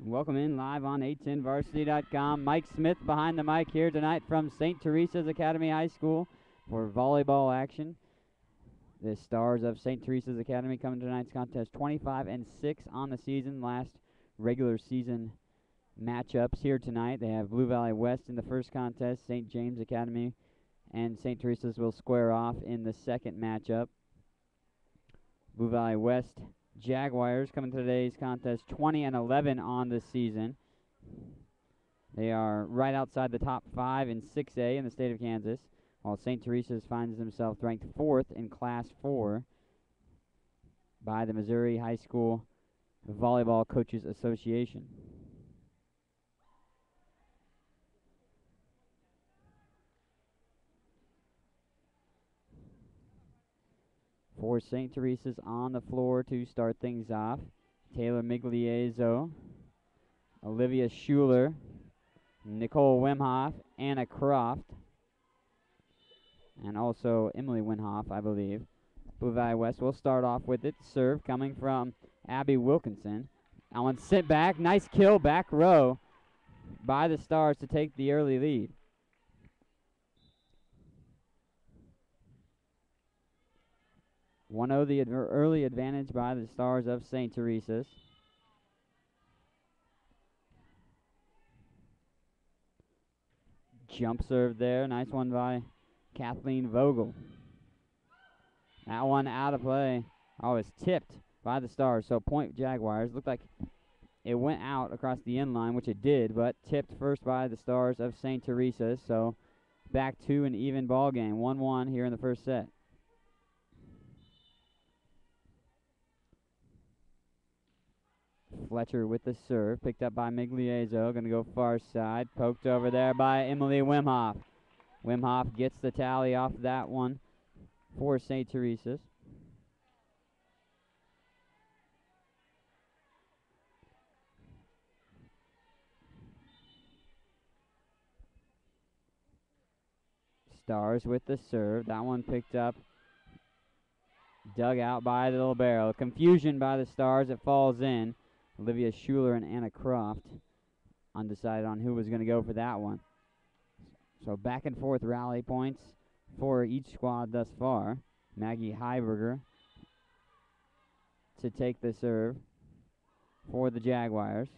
Welcome in live on 810varsity.com. Mike Smith behind the mic here tonight from St. Teresa's Academy High School for volleyball action. The Stars of St. Teresa's Academy coming to tonight's contest 25-6 on the season. Last regular season matchups here tonight. They have Blue Valley West in the first contest. St. James Academy and St. Teresa's will square off in the second matchup. Blue Valley West Jaguars coming to today's contest 20-11 on the season. They are right outside the top 5 in 6A in the state of Kansas, while St. Teresa's finds themselves ranked 4th in Class 4 by the Missouri High School Volleyball Coaches Association. For St. Teresa's on the floor to start things off, Taylor Migliezzo, Olivia Schuler, Nicole Wimhoff, Anna Croft, and also Emily Winhoff, I believe. Blue Valley West will start off with it. Serve coming from Abby Wilkinson. That one sit back. Nice kill back row by the Stars to take the early lead. The early advantage by the Stars of St. Teresa's. Jump serve there. Nice one by Kathleen Vogel. That one out of play. Oh, it's tipped by the Stars. So point Jaguars. Looked like it went out across the end line, which it did, but tipped first by the Stars of St. Teresa's. So back to an even ball game. 1-1 here in the first set. Fletcher with the serve, picked up by Migliezzo, going to go far side, poked over there by Emily Wimhoff. Wimhoff gets the tally off that one for St. Teresa's. Stars with the serve, that one picked up, dug out by the libero. Confusion by the Stars, it falls in. Olivia Schuler and Anna Croft undecided on who was going to go for that one. So back and forth rally points for each squad thus far. Maggie Heiberger to take the serve for the Jaguars.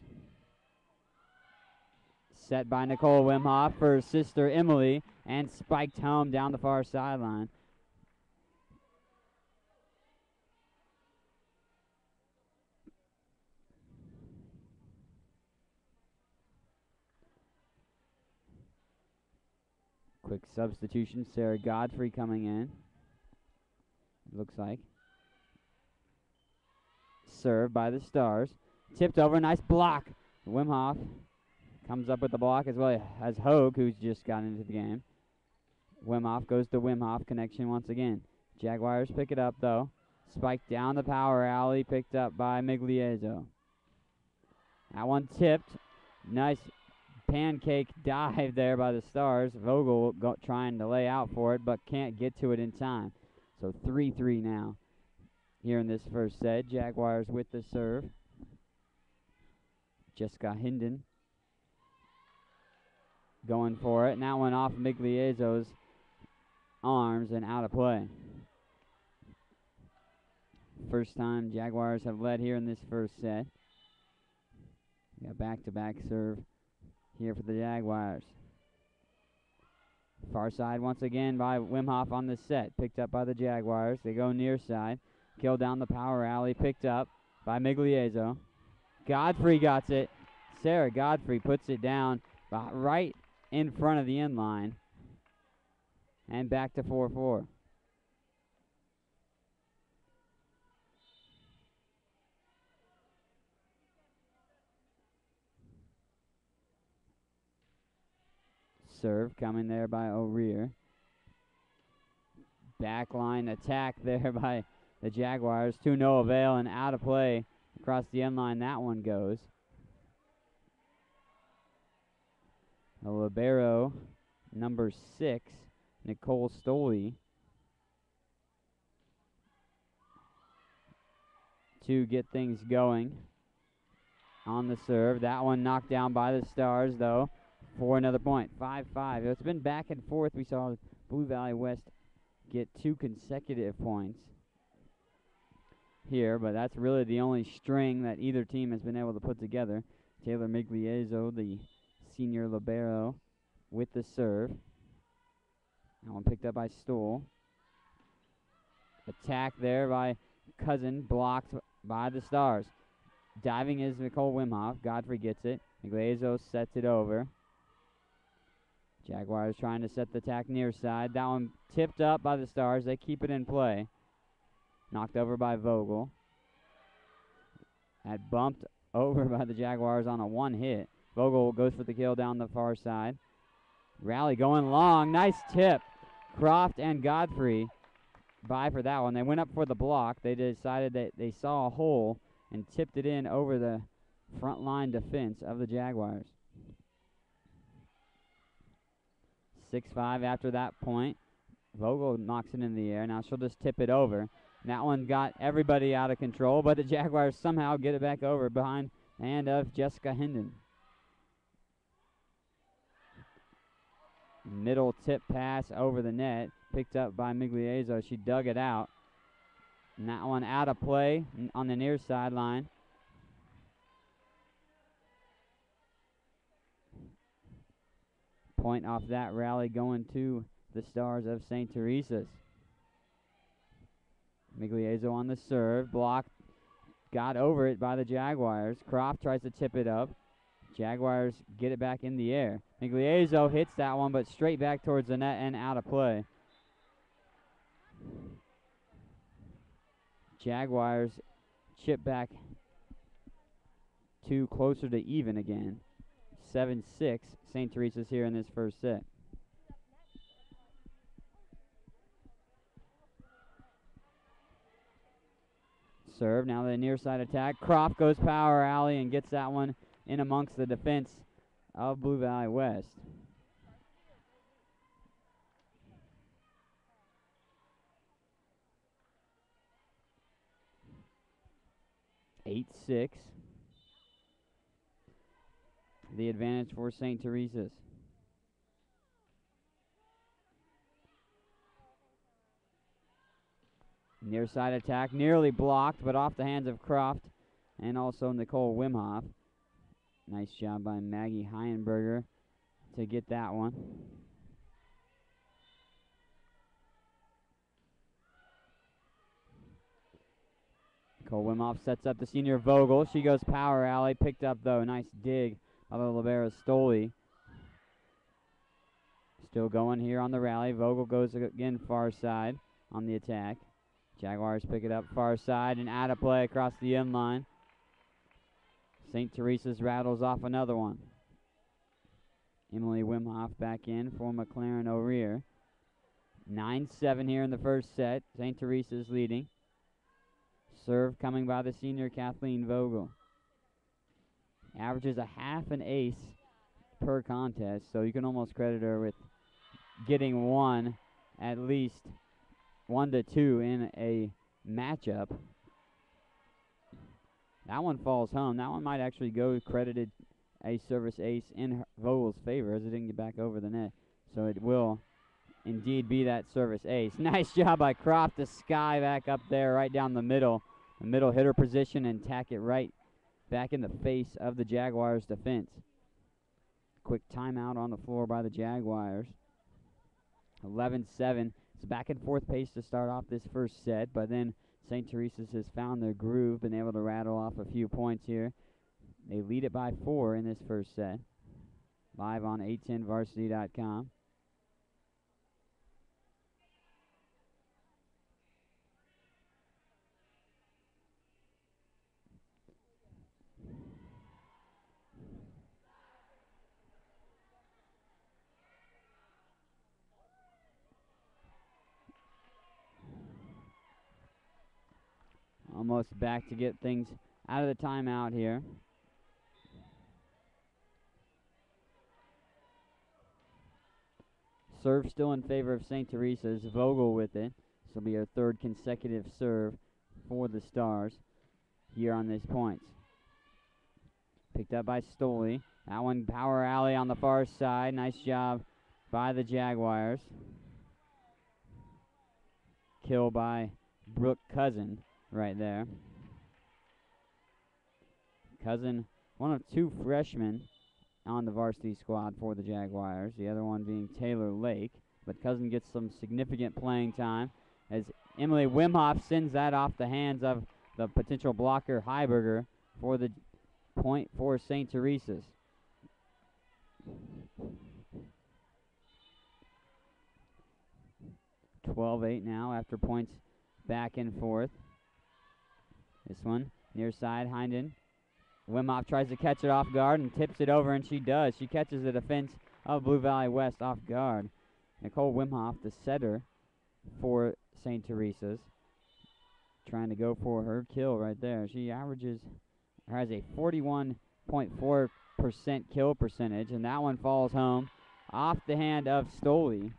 Set by Nicole Wimhoff for sister Emily and spiked home down the far sideline. Quick substitution. Sarah Godfrey coming in. Looks like. Served by the Stars. Tipped over. Nice block. Wimhoff comes up with the block as well as Hogue, who's just got into the game. Wimhoff goes to Wimhoff. Connection once again. Jaguars pick it up, though. Spiked down the power alley. Picked up by Migliezzo. That one tipped. Nice pancake dive there by the Stars. Vogel trying to lay out for it, but can't get to it in time. So 3-3 now here in this first set. Jaguars with the serve. Jessica Hinden going for it. And that one off Migliezzo's arms and out of play. First time Jaguars have led here in this first set. Got back-to-back serve here for the Jaguars. Far side once again by Wimhoff on the set. Picked up by the Jaguars. They go near side. Kill down the power alley. Picked up by Migliezzo. Godfrey got it. Sarah Godfrey puts it down right in front of the end line. And back to 4-4. Serve coming there by O'Rear. Backline attack there by the Jaguars to no avail and out of play across the end line. That one goes. The libero, number 6, Nicole Stoley, to get things going on the serve. That one knocked down by the Stars, though, for another point. 5-5. It's been back and forth. We saw Blue Valley West get 2 consecutive points here, but that's really the only string that either team has been able to put together. Taylor Migliezzo, the senior libero, with the serve. That one picked up by Stoll. Attack there by Cousin, blocked by the Stars. Diving is Nicole Wimhoff. Godfrey gets it. Migliezzo sets it over. Jaguars trying to set the attack near side. That one tipped up by the Stars. They keep it in play. Knocked over by Vogel. That bumped over by the Jaguars on a 1 hit. Vogel goes for the kill down the far side. Rally going long. Nice tip. Croft and Godfrey by for that one. They went up for the block. They decided that they saw a hole and tipped it in over the front line defense of the Jaguars. 6-5 after that point. Vogel knocks it in the air. Now she'll just tip it over. That one got everybody out of control, but the Jaguars somehow get it back over behind the hand of Jessica Hendon. Middle tip pass over the net, picked up by Migliezzo. She dug it out. And that one out of play on the near sideline. Point off that rally going to the Stars of St. Teresa's. Migliezzo on the serve, blocked, got over it by the Jaguars. Croft tries to tip it up. Jaguars get it back in the air. Migliezzo hits that one, but straight back towards the net and out of play. Jaguars chip back to closer to even again. 7-6, St. Teresa's here in this first set. Serve, now the near side attack. Croft goes power alley and gets that one in amongst the defense of Blue Valley West. Eight, 6. The advantage for St. Teresa's. Near side attack, nearly blocked, but off the hands of Croft and also Nicole Wimhoff. Nice job by Maggie Heienberger to get that one. Nicole Wimhoff sets up the senior Vogel. She goes power alley, picked up though. Nice dig by the libero Stoley. Still going here on the rally. Vogel goes again far side on the attack. Jaguars pick it up far side and out of play across the end line. St. Teresa's rattles off another one. Emily Wimhoff back in for McLaren O'Rear. 9-7 here in the first set. St. Teresa's leading. Serve coming by the senior Kathleen Vogel. Averages a half an ace per contest, so you can almost credit her with getting one, at least 1 to 2 in a matchup. That one falls home. That one might actually go credited a service ace in Vogel's favor as it didn't get back over the net. So it will indeed be that service ace. Nice job by Croft to sky back up there right down the middle hitter position and tack it right back in the face of the Jaguars defense. Quick timeout on the floor by the Jaguars. 11-7. It's a back and forth pace to start off this first set, but then St. Teresa's has found their groove, been able to rattle off a few points here. They lead it by 4 in this first set. Live on 810varsity.com. Almost back to get things out of the timeout here. Serve still in favor of St. Teresa's. Vogel with it. This will be her third consecutive serve for the Stars here on these points. Picked up by Stoley. That one power alley on the far side. Nice job by the Jaguars. Kill by Brooke Cousin right there. Cousin, one of two freshmen on the varsity squad for the Jaguars, the other one being Taylor Lake. But Cousin gets some significant playing time as Emily Wimhoff sends that off the hands of the potential blocker Heiberger for the point for St. Teresa's. (12-8) now after points back and forth. This one near side, Hinden. Wimhoff tries to catch it off guard and tips it over, and she does. She catches the defense of Blue Valley West off guard. Nicole Wimhoff, the setter for St. Teresa's, trying to go for her kill right there. She has a 41.4% kill percentage, and that one falls home off the hand of Stoley,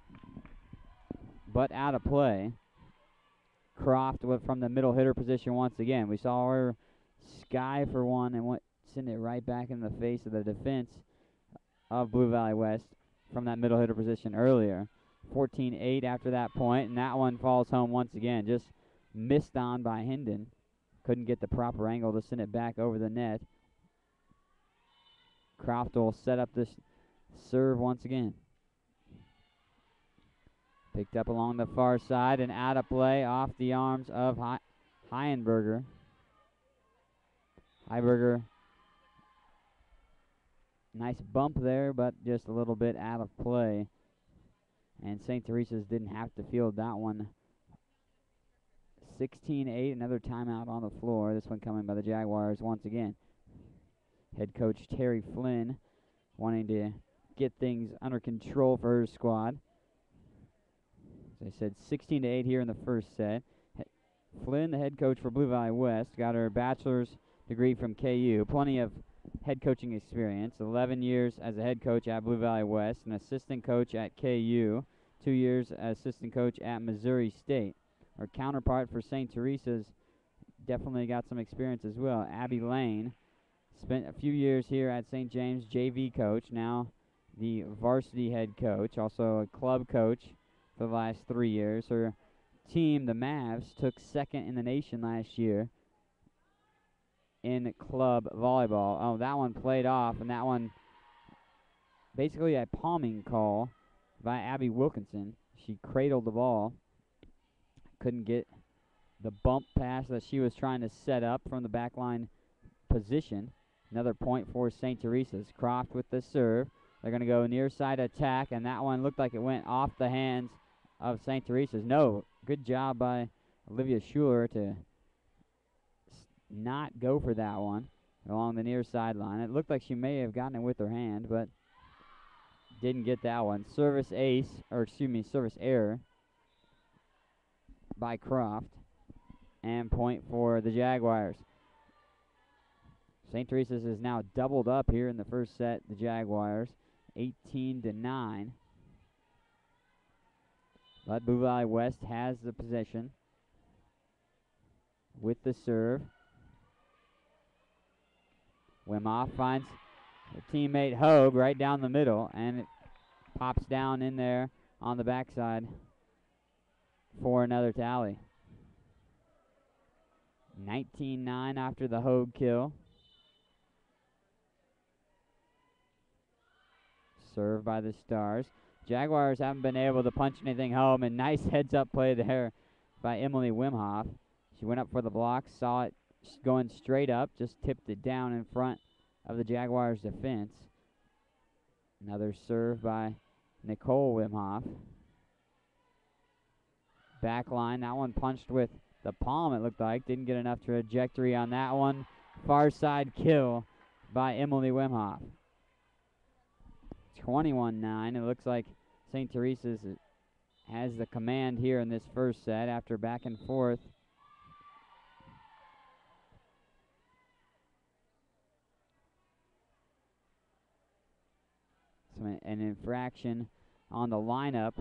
but out of play. Croft from the middle hitter position once again. We saw her sky for one and send it right back in the face of the defense of Blue Valley West from that middle hitter position earlier. 14-8 after that point, and that one falls home once again. Just missed on by Hinden. Couldn't get the proper angle to send it back over the net. Croft will set up this serve once again. Picked up along the far side and out of play off the arms of Heiberger. Heiberger, nice bump there, but just a little bit out of play. And St. Teresa's didn't have to field that one. 16-8, another timeout on the floor. This one coming by the Jaguars once again. Head coach Terry Flynn wanting to get things under control for her squad. As I said, 16-8 here in the first set. Flynn, the head coach for Blue Valley West, got her bachelor's degree from KU. Plenty of head coaching experience. 11 years as a head coach at Blue Valley West, an assistant coach at KU, 2 years as assistant coach at Missouri State. Our counterpart for St. Teresa's definitely got some experience as well. Abby Lane spent a few years here at St. James, JV coach, now the varsity head coach, also a club coach for the last 3 years. Her team, the Mavs, took second in the nation last year in club volleyball. Oh, that one played off, and that one basically a palming call by Abby Wilkinson. She cradled the ball. Couldn't get the bump pass that she was trying to set up from the backline position. Another point for St. Teresa's. Croft with the serve. They're going to go near side attack, and that one looked like it went off the hands of St. Teresa's. No, good job by Olivia Schuler to not go for that one along the near sideline. It looked like she may have gotten it with her hand, but didn't get that one. Service error by Croft, and point for the Jaguars. St. Teresa's is now doubled up here in the first set, the Jaguars, 18-9. But Blue Valley West has the possession with the serve. Wimhoff finds her teammate Hogue right down the middle, and it pops down in there on the backside for another tally. 19-9 after the Hogue kill. Served by the Stars. Jaguars haven't been able to punch anything home, and nice heads-up play there by Emily Wimhoff. She went up for the block, saw it going straight up, just tipped it down in front of the Jaguars' defense. Another serve by Nicole Wimhoff. Back line, that one punched with the palm, it looked like. Didn't get enough trajectory on that one. Far side kill by Emily Wimhoff. 21-9. It looks like St. Teresa's has the command here in this first set after back and forth. So an infraction on the lineup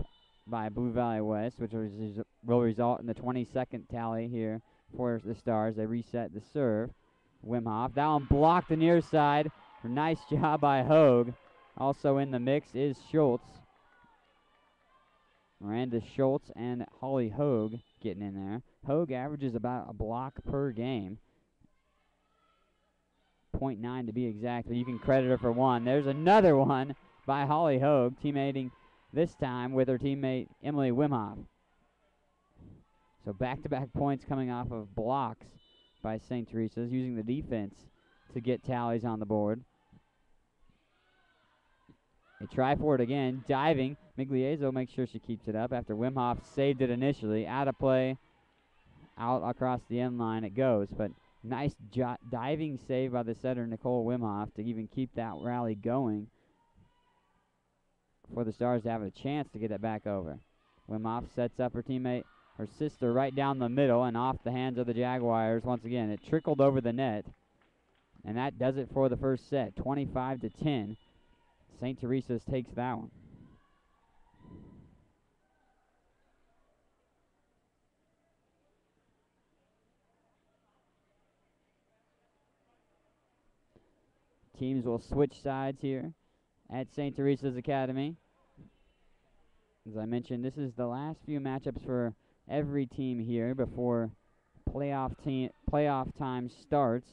by Blue Valley West, which will result in the 22nd tally here for the Stars. They reset the serve. Wimhoff, that one blocked the near side Nice job by Hogue. Also in the mix is Schultz. Miranda Schultz and Holly Hogue getting in there. Hogue averages about a block per game. 0.9 to be exact, but you can credit her for one. There's another one by Holly Hogue, teammating this time with her teammate Emily Wimhoff. So back-to-back points coming off of blocks by St. Teresa's, using the defense to get tallies on the board. They try for it again, diving. Migliezzo makes sure she keeps it up after Wimhoff saved it initially. Out of play, out across the end line it goes, but nice diving save by the setter Nicole Wimhoff to even keep that rally going for the Stars to have a chance to get it back over. Wimhoff sets up her teammate, her sister, right down the middle and off the hands of the Jaguars. Once again, it trickled over the net, and that does it for the first set. 25-10. St. Teresa's takes that one. Teams will switch sides here at St. Teresa's Academy. As I mentioned, this is the last few matchups for every team here before playoff time starts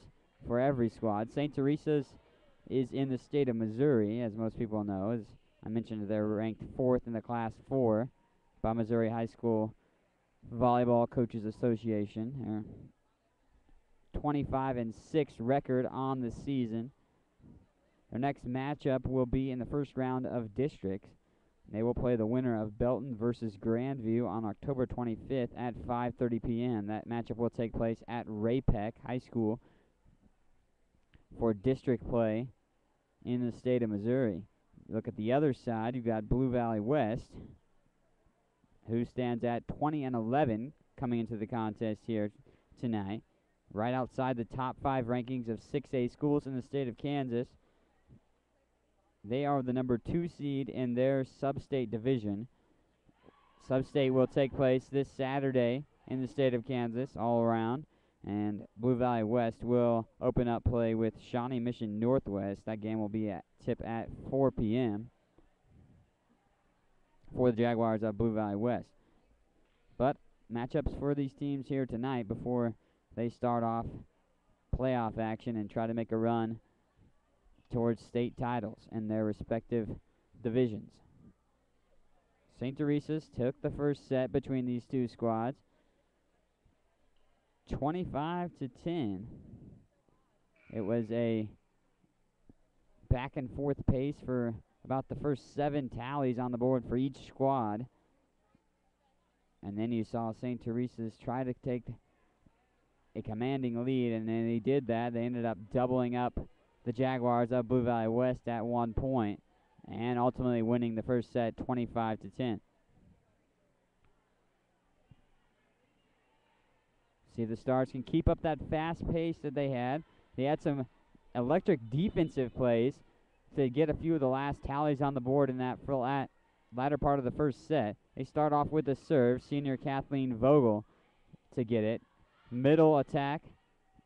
for every squad. St. Teresa's is in the state of Missouri, as most people know. As I mentioned, they're ranked 4th in the Class 4 by Missouri High School Volleyball Coaches Association. They're 25-6 record on the season. Their next matchup will be in the first round of districts. They will play the winner of Belton versus Grandview on October 25th at 5:30 p.m. That matchup will take place at Ray-Pec High School for district play in the state of Missouri. Look at the other side. You've got Blue Valley West, who stands at 20-11 coming into the contest here tonight, right outside the top 5 rankings of 6A schools in the state of Kansas. They are the number 2 seed in their sub-state division. Sub-state will take place this Saturday in the state of Kansas all around. And Blue Valley West will open up play with Shawnee Mission Northwest. That game will be at 4 p.m. for the Jaguars of Blue Valley West. But matchups for these teams here tonight before they start off playoff action and try to make a run towards state titles in their respective divisions. St. Teresa's took the first set between these two squads, 25-10. It was a back and forth pace for about the first 7 tallies on the board for each squad. And then you saw St. Teresa's try to take a commanding lead, and then they did that. They ended up doubling up the Jaguars of Blue Valley West at one point, and ultimately winning the first set 25-10. See if the Stars can keep up that fast pace that they had. They had some electric defensive plays to get a few of the last tallies on the board in that latter part of the first set. They start off with the serve, senior Kathleen Vogel to get it. Middle attack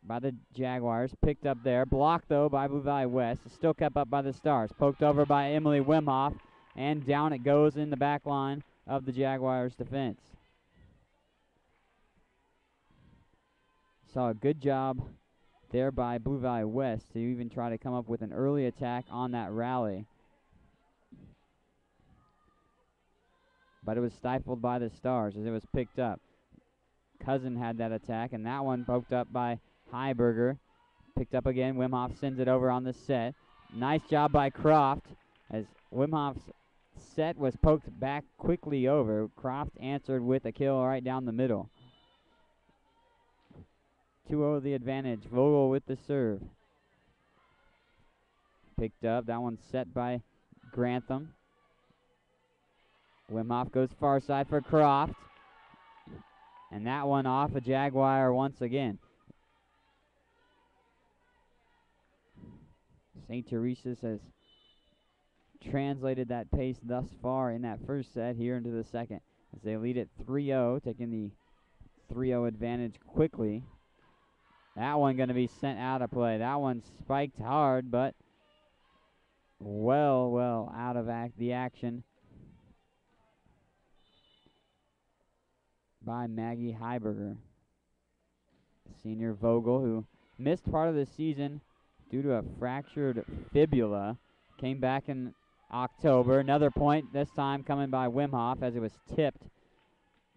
by the Jaguars, picked up there. Blocked, though, by Blue Valley West. Still kept up by the Stars. Poked over by Emily Wimhoff, and down it goes in the back line of the Jaguars' defense. Saw a good job there by Blue Valley West to even try to come up with an early attack on that rally. But it was stifled by the Stars as it was picked up. Cousin had that attack, and that one poked up by Heiberger. Picked up again. Wimhoff sends it over on the set. Nice job by Croft as Wimhoff's set was poked back quickly over. Croft answered with a kill right down the middle. 2-0 the advantage. Vogel with the serve. Picked up. That one's set by Grantham. Wimhoff goes far side for Croft. And that one off a Jaguar once again. St. Teresa's has translated that pace thus far in that first set here into the second as they lead it 3-0, taking the 3-0 advantage quickly. That one going to be sent out of play. That one spiked hard, but well out of the action by Maggie Heiberger. Senior Vogel, who missed part of the season due to a fractured fibula, came back in October. Another point, this time coming by Wimhoff as it was tipped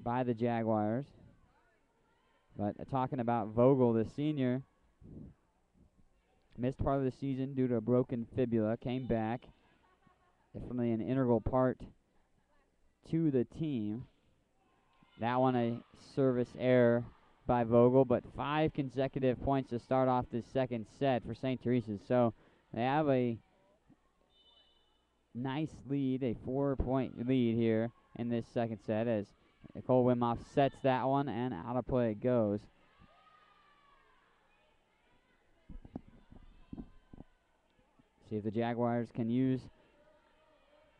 by the Jaguars. But talking about Vogel, the senior, missed part of the season due to a broken fibula, came back. Definitely an integral part to the team. That one a service error by Vogel, but 5 consecutive points to start off this second set for St. Teresa's. So they have a nice lead, a 4-point lead here in this second set as Nicole Wimhoff sets that one and out of play it goes. See if the Jaguars can use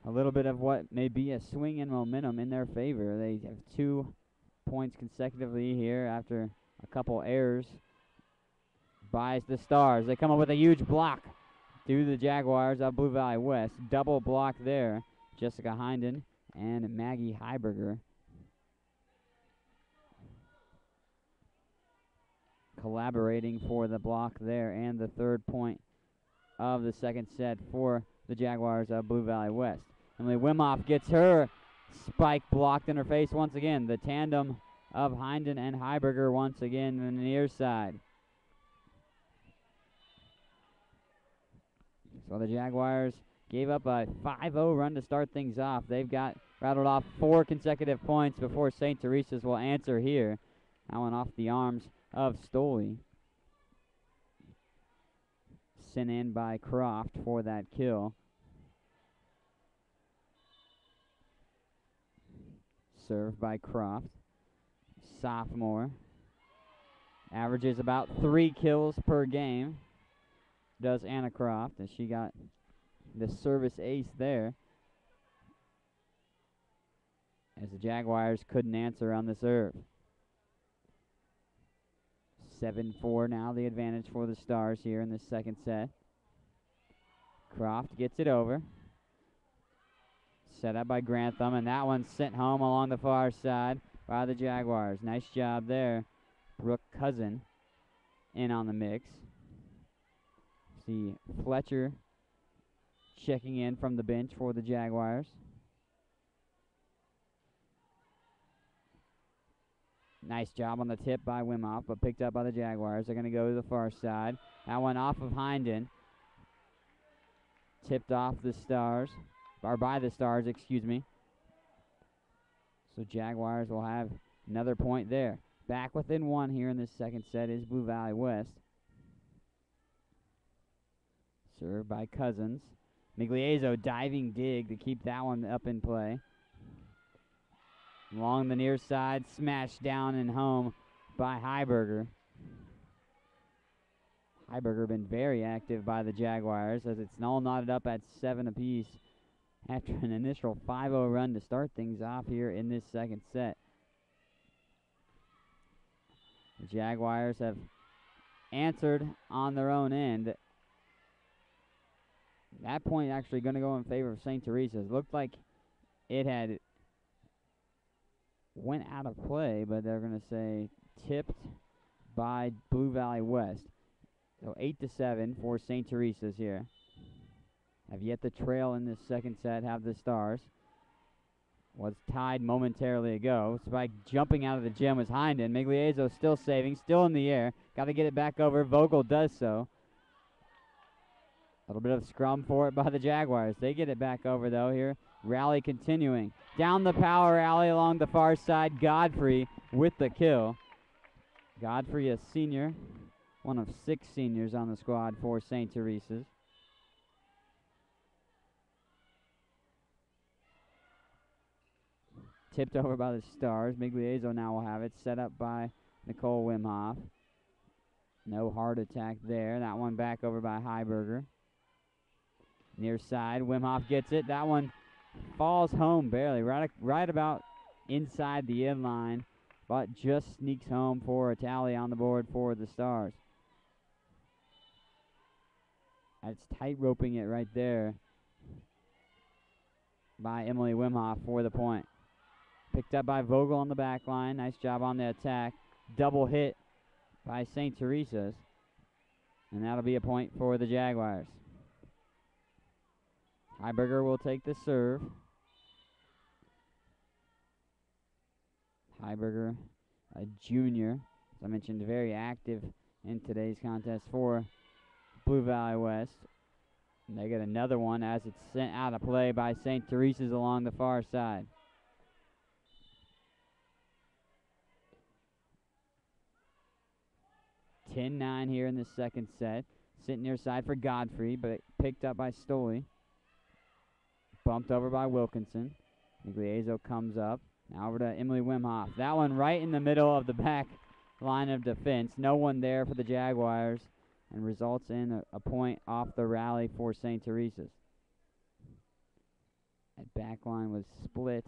a little bit of what may be a swing in momentum in their favor. They have 2 points consecutively here after a couple errors by the Stars. They come up with a huge block through the Jaguars of Blue Valley West. Double block there. Jessica Hinden and Maggie Heiberger collaborating for the block there and the 3rd point of the second set for the Jaguars of Blue Valley West. Emily Wimhoff gets her spike blocked in her face once again. The tandem of Hinden and Heiberger once again on the near side. So the Jaguars gave up a 5-0 run to start things off. They've got rattled off 4 consecutive points before St. Teresa's will answer here. That one off the arms of Stoley. Sent in by Croft for that kill. Served by Croft. Sophomore. Averages about 3 kills per game. Does Anna Croft, as she got the service ace there. As the Jaguars couldn't answer on the serve. 7-4 now, the advantage for the Stars here in this second set. Croft gets it over. Set up by Grantham, and that one sent home along the far side by the Jaguars. Nice job there. Brooke Cousin in on the mix. See Fletcher checking in from the bench for the Jaguars. Nice job on the tip by Wimhoff, but picked up by the Jaguars. They're going to go to the far side. That one off of Hinden. Tipped off the Stars, or by the Stars, excuse me. So Jaguars will have another point there. Back within 1 here in this second set is Blue Valley West. Served by Cousins. Migliezo diving dig to keep that one up in play. Along the near side, smashed down and home by Heiberger. Heiberger been very active by the Jaguars as it's all knotted up at 7 apiece after an initial 5-0 run to start things off here in this second set. The Jaguars have answered on their own end. That point actually going to go in favor of St. Teresa's. Looked like it had went out of play, but they're going to say tipped by Blue Valley West. So 8-7 for St. Teresa's here. Have yet to trail in this second set, have the Stars. Was tied momentarily ago. Spike jumping out of the gym was Hinden. Migliezo still saving, still in the air. Got to get it back over. Vogel does so. A little bit of scrum for it by the Jaguars. They get it back over, though, here. Rally continuing. Down the power alley along the far side. Godfrey with the kill. Godfrey, a senior. One of 6 seniors on the squad for St. Teresa's. Tipped over by the Stars. Migliezo now will have it. Set up by Nicole Wimhoff. No hard attack there. That one back over by Heiberger. Near side. Wimhoff gets it. That one falls home barely. Right about inside the end line. But just sneaks home for a tally on the board for the Stars. That's tight roping it right there by Emily Wimhoff for the point. Picked up by Vogel on the back line. Nice job on the attack. Double hit by St. Teresa's. And that'll be a point for the Jaguars. Heiberger will take the serve. Heiberger, a junior, as I mentioned, very active in today's contest for Blue Valley West. And they get another one as it's sent out of play by St. Teresa's along the far side. (10-9) here in the second set. Sitting near side for Godfrey, but picked up by Stoley. Bumped over by Wilkinson. Migliezzo comes up. Now over to Emily Wimhoff. That one right in the middle of the back line of defense. No one there for the Jaguars, and results in a point off the rally for St. Teresa's. That back line was split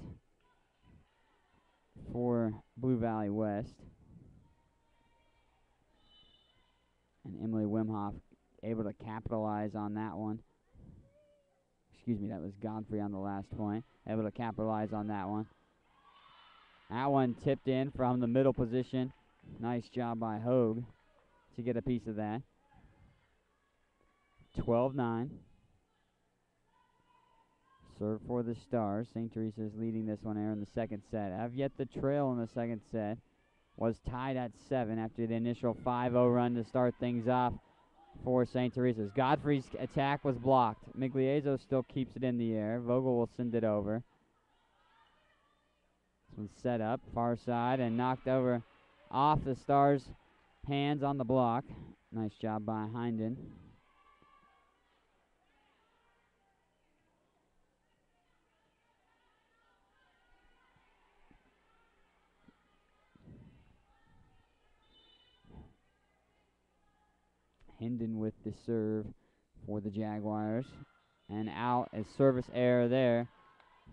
for Blue Valley West. And Emily Wimhoff able to capitalize on that one. Excuse me, that was Godfrey on the last point. Able to capitalize on that one. That one tipped in from the middle position. Nice job by Hogue to get a piece of that. 12-9. Serve for the Stars. St. Teresa's leading this one here in the second set. Have yet to trail in the second set. Was tied at 7 after the initial 5-0 run to start things off for St. Teresa's. Godfrey's attack was blocked. Migliezzo still keeps it in the air. Vogel will send it over. This one's set up, far side, and knocked over off the Stars' hands on the block. Nice job by Heinden. Hendon with the serve for the Jaguars. And out as service error there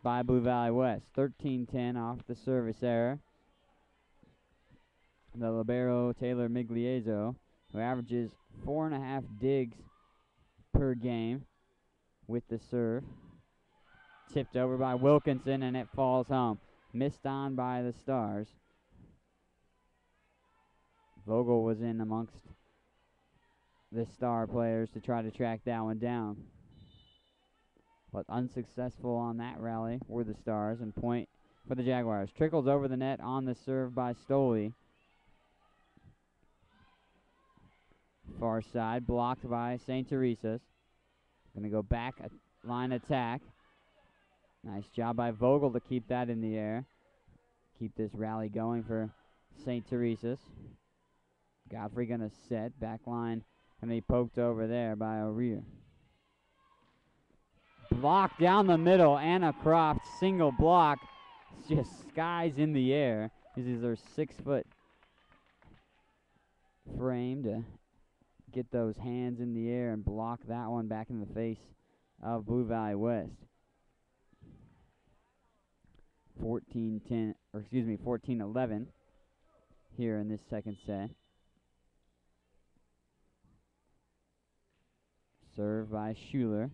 by Blue Valley West. 13-10 off the service error. The libero Taylor Migliezzo, who averages 4.5 digs per game with the serve. Tipped over by Wilkinson, and it falls home. Missed on by the Stars. Vogel was in amongst the Star players to try to track that one down, but unsuccessful on that rally were the Stars, and point for the Jaguars. Trickles over the net on the serve by Stoley. Far side, blocked by St. Teresa's. Going to go back line attack. Nice job by Vogel to keep that in the air. Keep this rally going for St. Teresa's. Godfrey going to set, back line. And he poked over there by O'Rear. Block down the middle. Anna Croft, single block. It's just skies in the air. This is her 6-foot frame to get those hands in the air and block that one back in the face of Blue Valley West. 14-11 here in this second set. Serve by Schuler.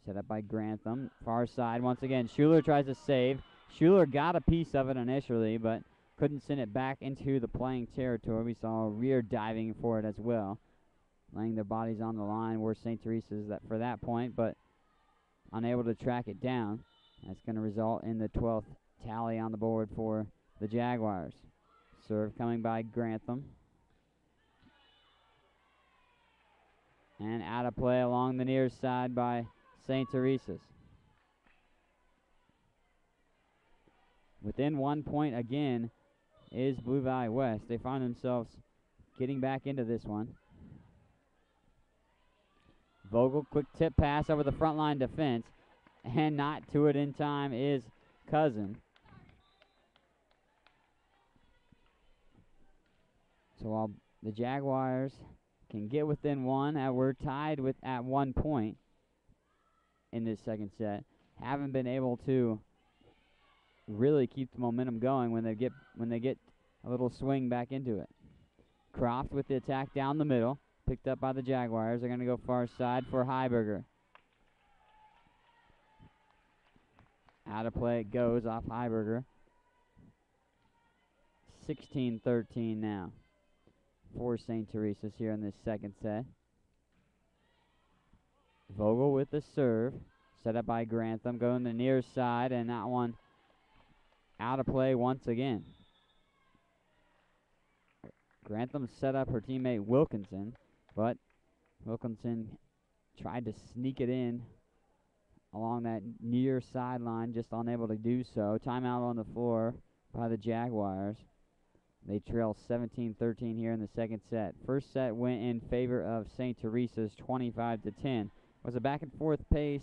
Set up by Grantham. Far side once again. Schuler tries to save. Schuler got a piece of it initially, but couldn't send it back into the playing territory. We saw Rear diving for it as well. Laying their bodies on the line were St. Teresa's for that point, but unable to track it down. That's going to result in the 12th tally on the board for the Jaguars. Serve coming by Grantham. And out of play along the near side by St. Teresa's. Within 1 point again is Blue Valley West. They find themselves getting back into this one. Vogel, quick tip pass over the front line defense. And not to it in time is Cousin. So while the Jaguars can get within one, we're tied at 1 point in this second set. Haven't been able to really keep the momentum going when they get a little swing back into it. Croft with the attack down the middle, picked up by the Jaguars. They're going to go far side for Heiberger. Out of play it goes off Heiberger. 16-13 now for St. Teresa's here in this second set. Vogel with the serve. Set up by Grantham. Going the near side, and that one out of play once again. Grantham set up her teammate Wilkinson, but Wilkinson tried to sneak it in along that near sideline, just unable to do so. Timeout on the floor by the Jaguars. They trail 17-13 here in the second set. First set went in favor of St. Teresa's 25-10. It was a back and forth pace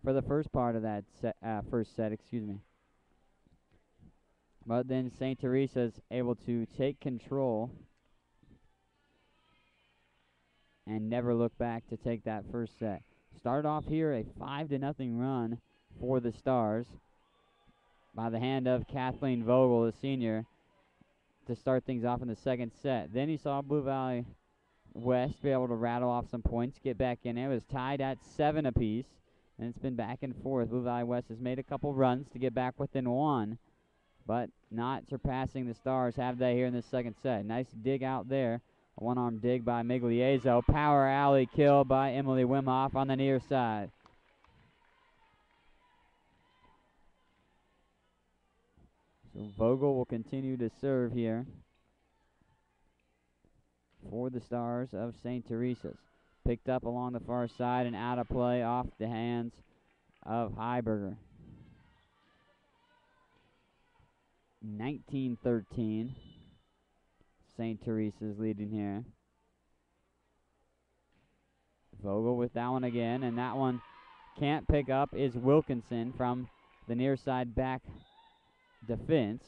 for the first part of that first set, But then St. Teresa's able to take control and never look back to take that first set. Started off here a 5-0 run for the Stars by the hand of Kathleen Vogel, the senior, to start things off in the second set. Then he saw Blue Valley West be able to rattle off some points, get back in there. It was tied at 7 apiece, and it's been back and forth. Blue Valley West has made a couple runs to get back within 1, but not surpassing the Stars, have they, here in the second set. Nice dig out there. A one-arm dig by Migliezo. Power alley kill by Emily Wimhoff on the near side. So Vogel will continue to serve here for the Stars of St. Teresa's. Picked up along the far side and out of play off the hands of Heiberger. 19-13. St. Teresa's leading here. Vogel with that one again, and that one can't pick up is Wilkinson from the near side back defense.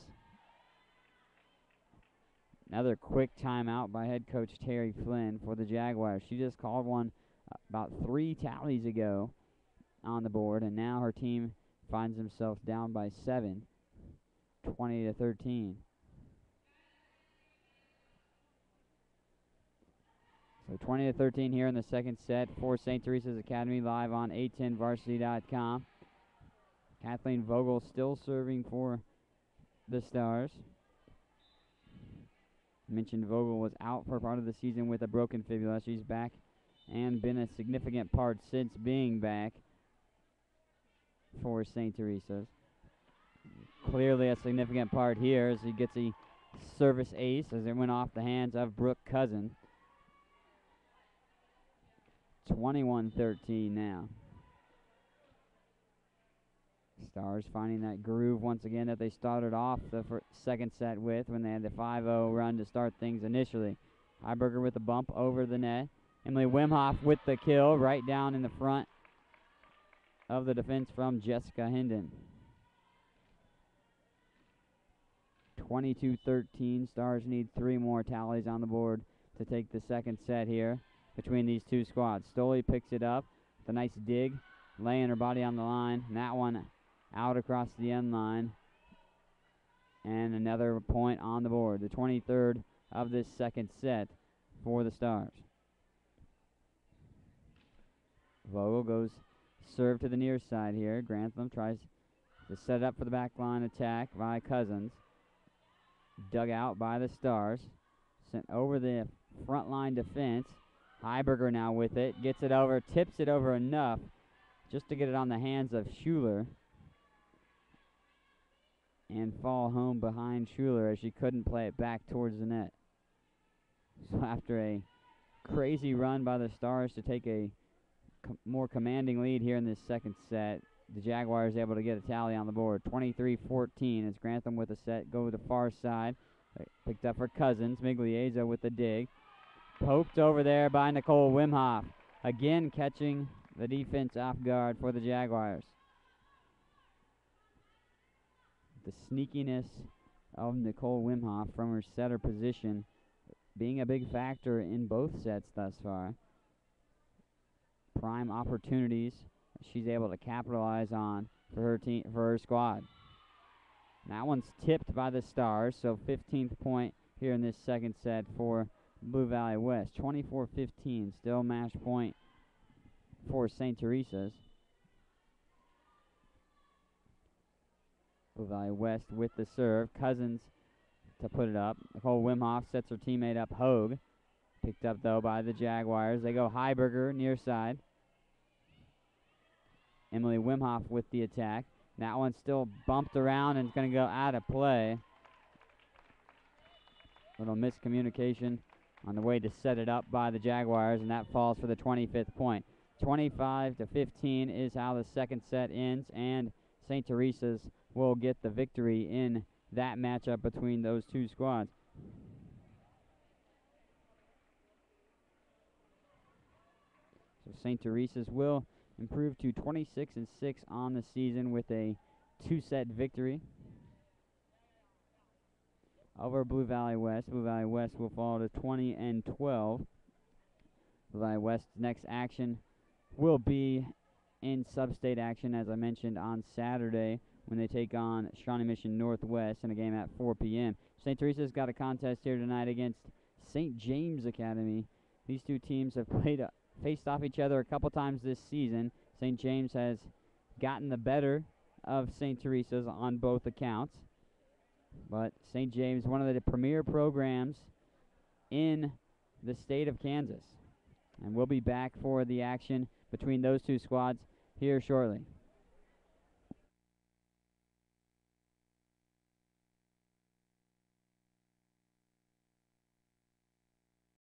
Another quick timeout by head coach Terry Flynn for the Jaguars. She just called one about 3 tallies ago on the board, and now her team finds themselves down by 7, 20-13. So 20-13 here in the second set for St. Teresa's Academy, live on A10varsity.com. Kathleen Vogel still serving for the Stars. Mentioned Vogel was out for part of the season with a broken fibula. She's back and been a significant part since being back for St. Teresa's. Clearly a significant part here as he gets a service ace as it went off the hands of Brooke Cousin. 21-13 now. Stars finding that groove once again that they started off the second set with when they had the 5-0 run to start things initially. Heiberger with a bump over the net. Emily Wimhoff with the kill right down in the front of the defense from Jessica Hendon. 22-13. Stars need 3 more tallies on the board to take the second set here between these two squads. Stoley picks it up with a nice dig, laying her body on the line. And that one out across the end line. And another point on the board. The 23rd of this second set for the Stars. Vogel goes serve to the near side here. Grantham tries to set up for the back line attack by Cousins. Dug out by the Stars. Sent over the front line defense. Heiberger now with it. Gets it over. Tips it over enough just to get it on the hands of Schuler. And fall home behind Schuler as she couldn't play it back towards the net. So after a crazy run by the Stars to take a more commanding lead here in this second set, the Jaguars able to get a tally on the board. 23-14 as Grantham with a set go to the far side. Picked up for Cousins. Migliezo with the dig. Poked over there by Nicole Wimhoff. Again catching the defense off guard for the Jaguars. The sneakiness of Nicole Wimhoff from her setter position being a big factor in both sets thus far. Prime opportunities she's able to capitalize on for her team, for her squad. That one's tipped by the Stars, so 15th point here in this second set for Blue Valley West. 24-15, still match point for St. Teresa's. Blue Valley West with the serve. Cousins to put it up. Nicole Wimhoff sets her teammate up, Hogue. Picked up, though, by the Jaguars. They go Heiberger near side. Emily Wimhoff with the attack. That one's still bumped around and it's going to go out of play. Little miscommunication on the way to set it up by the Jaguars, and that falls for the 25th point. 25-15 is how the second set ends, and St. Teresa's will get the victory in that matchup between those two squads. So St. Teresa's will improve to 26-6 on the season with a 2-set victory over Blue Valley West. Blue Valley West will fall to 20-12. Blue Valley West's next action will be in sub-state action, as I mentioned, on Saturday when they take on Shawnee Mission Northwest in a game at 4 p.m. St. Teresa's got a contest here tonight against St. James Academy. These two teams have faced off each other a couple times this season. St. James has gotten the better of St. Teresa's on both accounts. But St. James, one of the premier programs in the state of Kansas. And we'll be back for the action between those two squads here shortly.